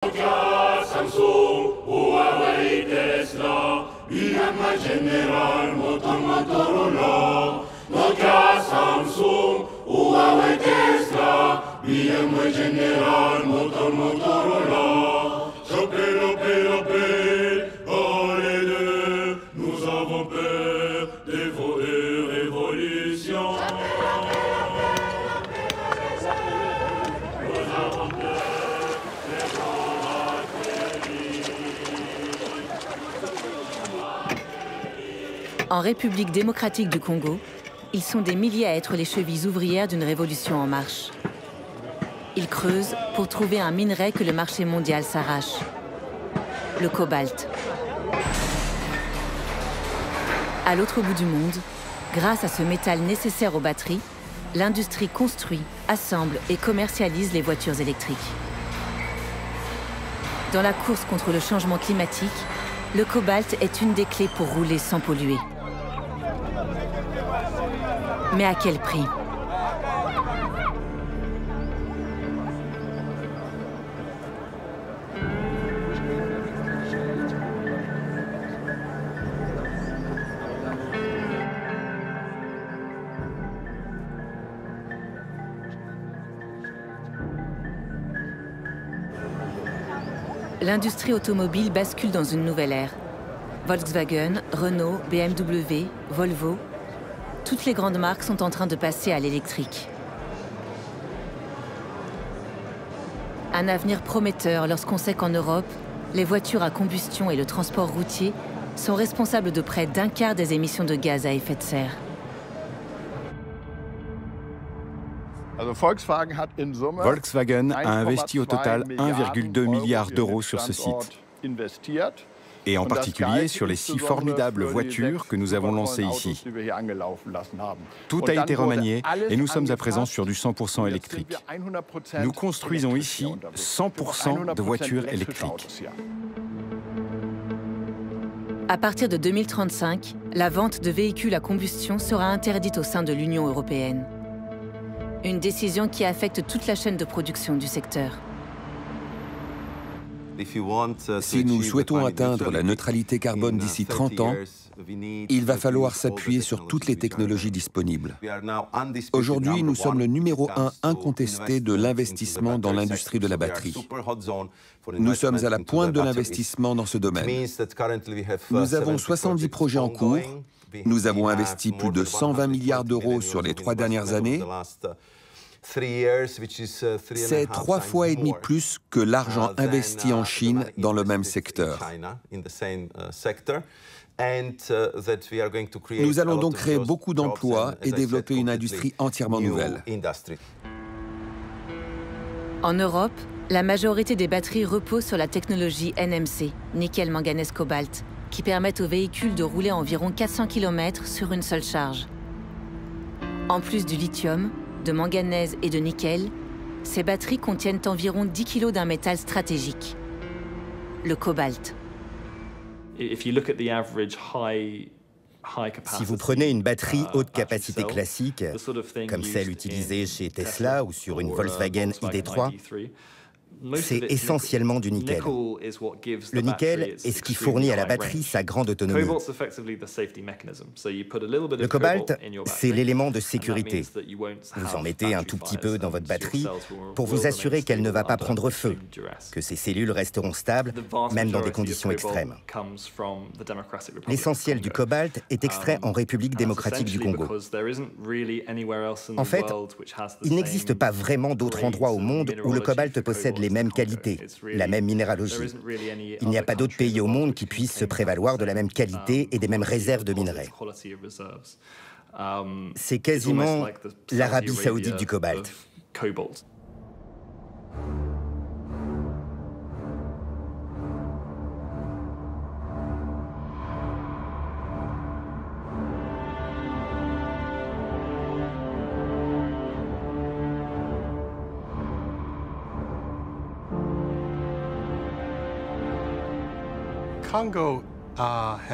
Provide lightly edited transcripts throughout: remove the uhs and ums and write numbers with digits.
Nokia, Samsung, Huawei, Tesla, Myanmar General, Motorola. Nokia, Samsung, Huawei, Tesla, Myanmar General, Motorola. Chopé, oh les deux, nous avons peur des vos révolutions. En République démocratique du Congo, ils sont des milliers à être les chevilles ouvrières d'une révolution en marche. Ils creusent pour trouver un minerai que le marché mondial s'arrache, le cobalt. À l'autre bout du monde, grâce à ce métal nécessaire aux batteries, l'industrie construit, assemble et commercialise les voitures électriques. Dans la course contre le changement climatique, le cobalt est une des clés pour rouler sans polluer. Mais à quel prix? L'industrie automobile bascule dans une nouvelle ère. Volkswagen, Renault, BMW, Volvo, toutes les grandes marques sont en train de passer à l'électrique. Un avenir prometteur lorsqu'on sait qu'en Europe, les voitures à combustion et le transport routier sont responsables de près d'un quart des émissions de gaz à effet de serre. Volkswagen a investi au total 1,2 milliard d'euros sur ce site. Et en particulier sur les 6 formidables voitures que nous avons lancées ici. Tout a été remanié et nous sommes à présent sur du 100% électrique. Nous construisons ici 100% de voitures électriques. À partir de 2035, la vente de véhicules à combustion sera interdite au sein de l'Union européenne. Une décision qui affecte toute la chaîne de production du secteur. Si nous souhaitons atteindre la neutralité carbone d'ici 30 ans, il va falloir s'appuyer sur toutes les technologies disponibles. Aujourd'hui, nous sommes le numéro 1 incontesté de l'investissement dans l'industrie de la batterie. Nous sommes à la pointe de l'investissement dans ce domaine. Nous avons 70 projets en cours. Nous avons investi plus de 120 milliards d'euros sur les 3 dernières années. C'est 3 fois et demi plus que l'argent investi en Chine dans le même secteur. Nous allons donc créer beaucoup d'emplois et développer une industrie entièrement nouvelle. En Europe, la majorité des batteries reposent sur la technologie NMC, nickel-manganèse-cobalt, qui permettent aux véhicules de rouler environ 400 km sur une seule charge. En plus du lithium, de manganèse et de nickel, ces batteries contiennent environ 10 kg d'un métal stratégique, le cobalt. Si vous prenez une batterie haute capacité classique, comme celle utilisée chez Tesla ou sur une Volkswagen ID.3, c'est essentiellement du nickel. Le nickel est ce qui fournit à la batterie sa grande autonomie. Le cobalt, c'est l'élément de sécurité. Vous en mettez un tout petit peu dans votre batterie pour vous assurer qu'elle ne va pas prendre feu, que ses cellules resteront stables, même dans des conditions extrêmes. L'essentiel du cobalt est extrait en République démocratique du Congo. En fait, il n'existe pas vraiment d'autre endroit au monde où le cobalt possède les mêmes qualités, la même minéralogie. Il n'y a pas d'autre pays au monde qui puisse se prévaloir de la même qualité et des mêmes réserves de minerais. C'est quasiment l'Arabie saoudite du cobalt.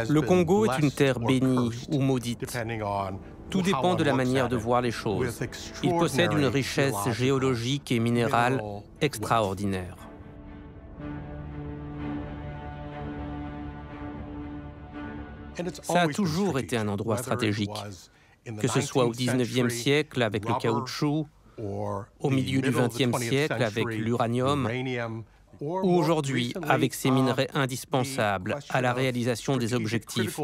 Le Congo est une terre bénie ou maudite. Tout dépend de la manière de voir les choses. Il possède une richesse géologique et minérale extraordinaire. Ça a toujours été un endroit stratégique, que ce soit au XIXe siècle avec le caoutchouc, au milieu du XXe siècle avec l'uranium, ou aujourd'hui avec ces minerais indispensables à la réalisation des objectifs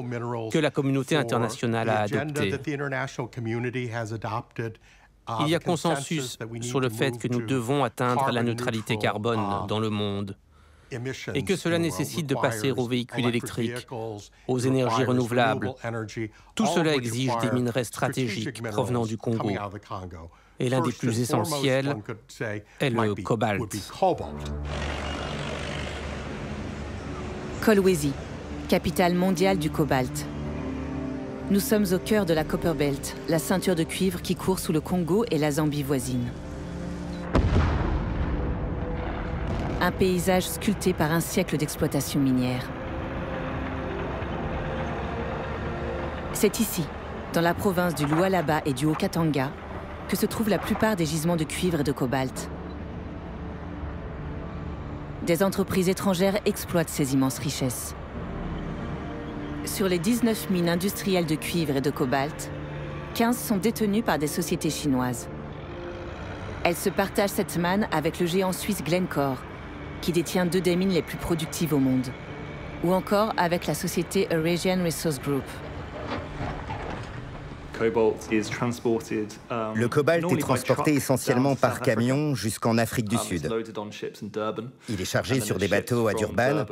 que la communauté internationale a adoptés. Il y a consensus sur le fait que nous devons atteindre la neutralité carbone dans le monde et que cela nécessite de passer aux véhicules électriques, aux énergies renouvelables. Tout cela exige des minerais stratégiques provenant du Congo. Et l'un des plus essentiels est le cobalt. Kolwezi, capitale mondiale du cobalt. Nous sommes au cœur de la Copper Belt, la ceinture de cuivre qui court sous le Congo et la Zambie voisine. Un paysage sculpté par un siècle d'exploitation minière. C'est ici, dans la province du Lualaba et du Haut-Katanga, que se trouvent la plupart des gisements de cuivre et de cobalt. Des entreprises étrangères exploitent ces immenses richesses. Sur les 19 mines industrielles de cuivre et de cobalt, 15 sont détenues par des sociétés chinoises. Elles se partagent cette manne avec le géant suisse Glencore, qui détient 2 des mines les plus productives au monde, ou encore avec la société Eurasian Resource Group. Le cobalt est transporté essentiellement par camion jusqu'en Afrique du Sud. Il est chargé sur des bateaux à Durban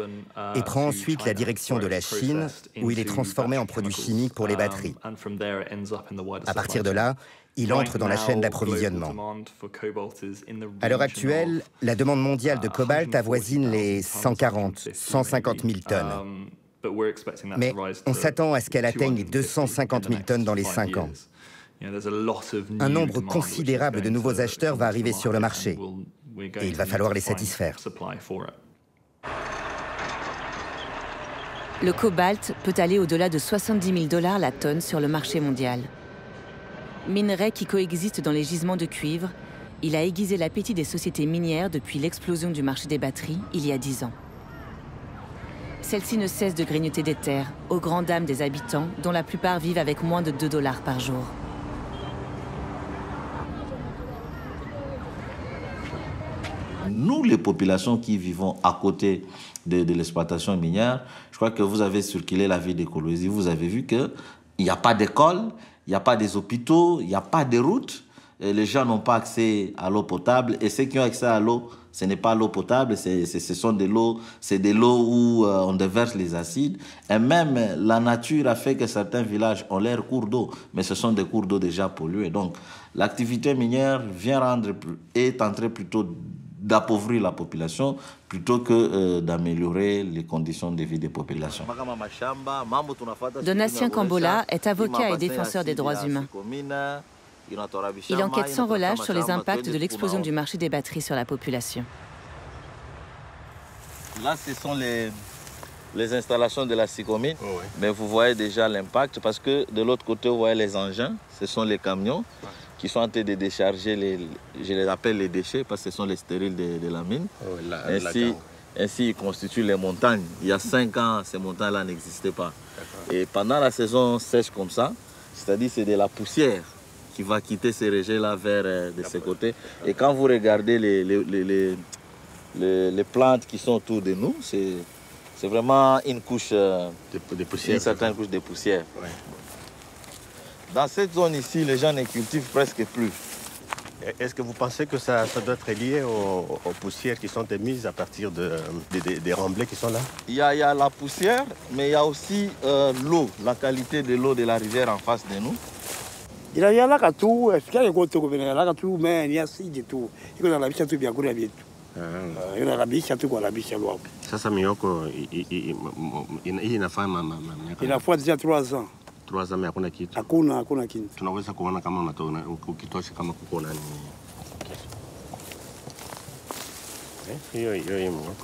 et prend ensuite la direction de la Chine, où il est transformé en produits chimiques pour les batteries. À partir de là, il entre dans la chaîne d'approvisionnement. À l'heure actuelle, la demande mondiale de cobalt avoisine les 140-150 000 tonnes. Mais on s'attend à ce qu'elle atteigne les 250 000 tonnes dans les 5 ans. Un nombre considérable de nouveaux acheteurs va arriver sur le marché et il va falloir les satisfaire. Le cobalt peut aller au-delà de 70 000 $ la tonne sur le marché mondial. Minerai qui coexiste dans les gisements de cuivre, il a aiguisé l'appétit des sociétés minières depuis l'explosion du marché des batteries il y a 10 ans. Celle-ci ne cesse de grignoter des terres, aux grandes dames des habitants, dont la plupart vivent avec moins de 2 $ par jour. Nous, les populations qui vivons à côté de l'exploitation minière, je crois que vous avez circulé la ville de Kolwezi, vous avez vu qu'il n'y a pas d'école, il n'y a pas des hôpitaux, il n'y a pas de routes. Les gens n'ont pas accès à l'eau potable et ceux qui ont accès à l'eau, ce n'est pas l'eau potable, ce sont de l'eau où on déverse les acides. Et même la nature a fait que certains villages ont leurs cours d'eau, mais ce sont des cours d'eau déjà pollués. Donc l'activité minière est en train plutôt d'appauvrir la population plutôt que d'améliorer les conditions de vie des populations. Donatien Kambola est avocat et défenseur des droits humains. Il enquête sans relâche sur les impacts de l'explosion du marché des batteries sur la population. Là, ce sont les installations de la Sicomine, mais vous voyez déjà l'impact parce que de l'autre côté, vous voyez les engins, ce sont les camions qui sont en train de décharger, je les appelle les déchets parce que ce sont les stériles de la mine. Ainsi, ils constituent les montagnes. Il y a 5 ans, ces montagnes-là n'existaient pas. Et pendant la saison sèche comme ça, c'est-à-dire c'est de la poussière qui va quitter ces rejets-là vers de ces côtés. Et quand vous regardez les plantes qui sont autour de nous, c'est vraiment une couche de poussière, une certaine couche de poussière. Ouais. Dans cette zone ici, les gens ne cultivent presque plus. Est-ce que vous pensez que ça doit être lié aux poussières qui sont émises à partir des remblais qui sont là? Il y a la poussière, mais il y a aussi l'eau, la qualité de l'eau de la rivière en face de nous. Il y a là que tout, est-ce qu'il y a quoi tout, là que tout, mais il y a si du tout. Il y a la biche tout bien courir vite. Il y a la biche tout quoi la biche loin. Ça mioko, il n'a pas ma. Il a fait déjà 3 ans. 3 ans mais hakuna kitu. Hakuna kitu. Tunaweza kuona kama unatoa ukitosha kama kuko nani. Hiyo mioko.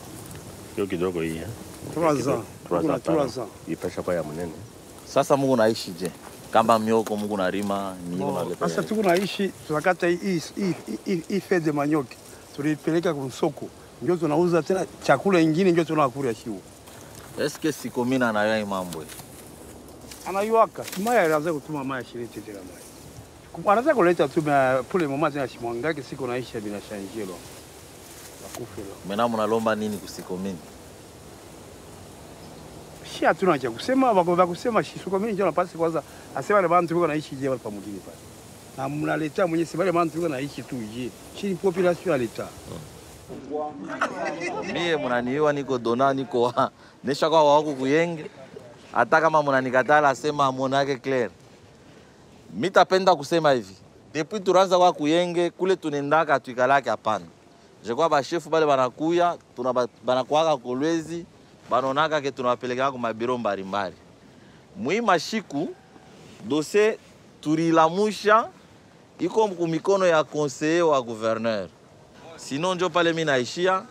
Hiyo kidogo hii. 3 ans. 3 ans. Ipesha kwa ya mnene. Sasa Mungu naishi je? Kama mioko Mungu narima ni unaleta. Sasa tuko naishi tunakata hii fed de manioc. Tulipeleka kwa soko. Est-ce que Sikomine en a eu un membre? Anayuaka, maya anaanza kutuma maya shiriti tena maya. Anaanza kuleta tu pour le moment tena shimwanga que siko naisha bila shanjelo. Bakufelo. Maintenant mnalomba nini kusikomini? Si hatuna cha kusema, kusema Sikomine ndio napasi kwanza asema wale bantu wako naishi je hapa mjini pale. Na mnaleta mwenye si wale bantu wako naishi tu je. Chini population aleta. Mie mnaniwa niko dona niko nesha kwa wako kuyenge. Hata kama mnanikatala sema monake clair. Mitapenda kusema hivi. Depuis turanza kwa kuyenge kule tunendaka tuikalake hapana. Je kwa ba chef bale banakuya banakuaka Kolwezi banonaka ke tunawapeleka kwa mabiro mbalimbali. Muima shiku dossier turilamusha iko mikono ya conseiller wa gouverneur. Sinon njo pale mimi naishia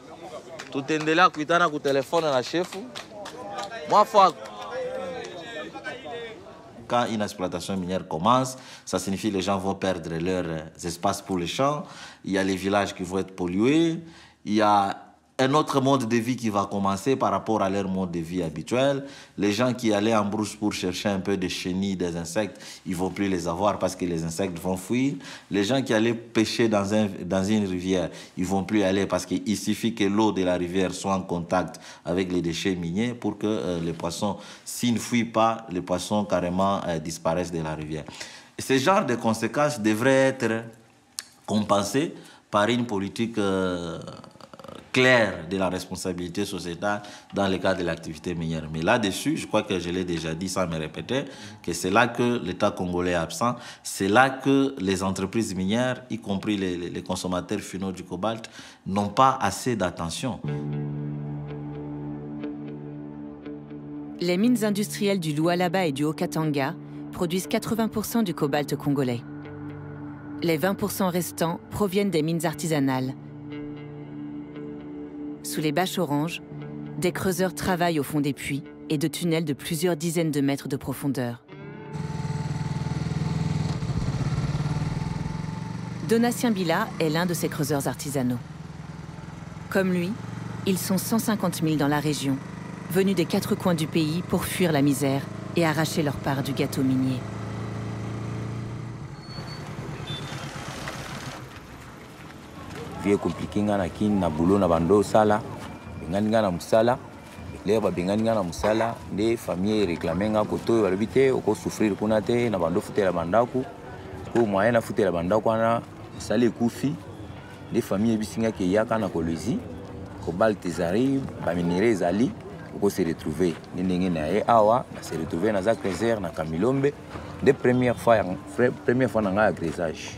tutendelea kuitana ku telefone na chefu. Mwafa quand une exploitation minière commence, ça signifie que les gens vont perdre leurs espaces pour les champs, il y a les villages qui vont être pollués, il y a un autre mode de vie qui va commencer par rapport à leur mode de vie habituel. Les gens qui allaient en brousse pour chercher un peu de chenilles, des insectes, ils ne vont plus les avoir parce que les insectes vont fuir. Les gens qui allaient pêcher dans une rivière, ils ne vont plus aller parce qu'il suffit que l'eau de la rivière soit en contact avec les déchets miniers pour que les poissons, s'ils ne fuient pas, les poissons carrément disparaissent de la rivière. Et ce genre de conséquences devraient être compensées par une politique clair de la responsabilité sociétale dans le cadre de l'activité minière. Mais là-dessus, je crois que je l'ai déjà dit sans me répéter, que c'est là que l'État congolais est absent, c'est là que les entreprises minières, y compris les consommateurs finaux du cobalt, n'ont pas assez d'attention. Les mines industrielles du Lualaba et du Haut-Katanga produisent 80% du cobalt congolais. Les 20% restants proviennent des mines artisanales. Sous les bâches oranges, des creuseurs travaillent au fond des puits et de tunnels de plusieurs dizaines de mètres de profondeur. Donatien Bila est l'un de ces creuseurs artisanaux. Comme lui, ils sont 150 000 dans la région, venus des 4 coins du pays pour fuir la misère et arracher leur part du gâteau minier. Vie compliqué ngana kin na boulot na bando sala bengani ngana musala leo ba bengani ngana musala des familles réclamenga koto balibité oko souffrir kuna te na bando futela bandaku ko moyen na futela bandaku ana sale kufi des familles bisinga ke yaka na Kolwezi cobalt ezari ba minerais ali oko se retrouver ndenge na ye awa na se retrouver na za creuseur na Kamilombe de première fois na nga agrésage.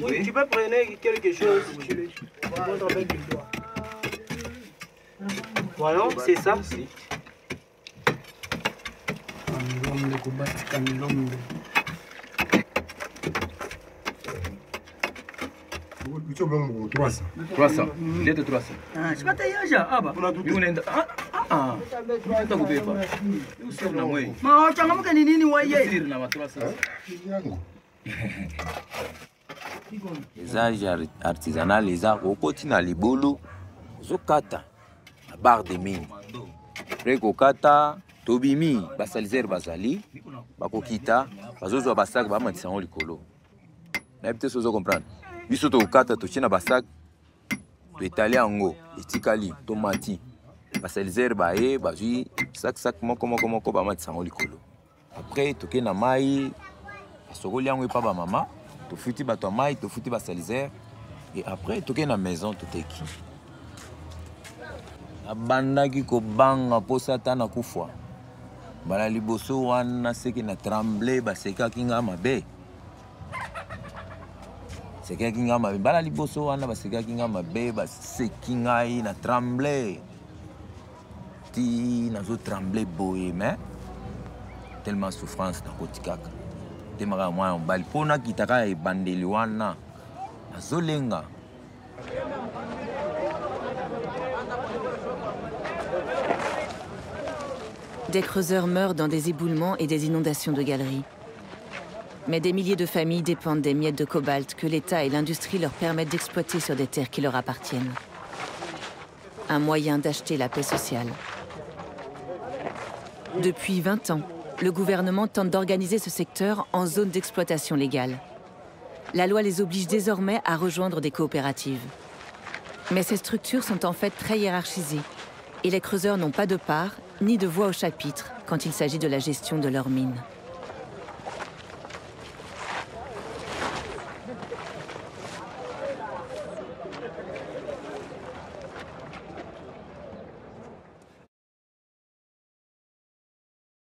Oui, tu peux prendre quelque chose, tu le montres avec le doigt. Voyons, c'est ça. Les âges artisanales, les arts au quotidien, les bolos, zokata, la barre de mine. Après kokata, tobimi, basalizer basali, bakokita, bazozo basak, bamantisango likolo. Na peut-être sozo comprendre. Biso to kokata to china basak, to étaler ango, etikali, tomati. Basalizer bae, bazui, sak moko bamantisango likolo. Après toke na mai, sokoli ango pa ba mama. Tu futi ba toi maï, tu futi ba salizer et après tu es dans la maison tu teki. La banda qui ko banga po sata na kufwa. Bala liboso wana seki na tremble baseka kinga mabe. Seka kinga mabe. Bala liboso wana baseka kinga mabe baseki ngai na tremble. Ti nazo tremble boye mais tellement souffrance na kotikaka. Te maka mwa mbali pona kitaka e bandeli wana azolenga. Des creuseurs meurent dans des éboulements et des inondations de galeries. Mais des milliers de familles dépendent des miettes de cobalt que l'État et l'industrie leur permettent d'exploiter sur des terres qui leur appartiennent. Un moyen d'acheter la paix sociale. Depuis 20 ans, le gouvernement tente d'organiser ce secteur en zone d'exploitation légale. La loi les oblige désormais à rejoindre des coopératives. Mais ces structures sont en fait très hiérarchisées et les creuseurs n'ont pas de part ni de voix au chapitre quand il s'agit de la gestion de leurs mines.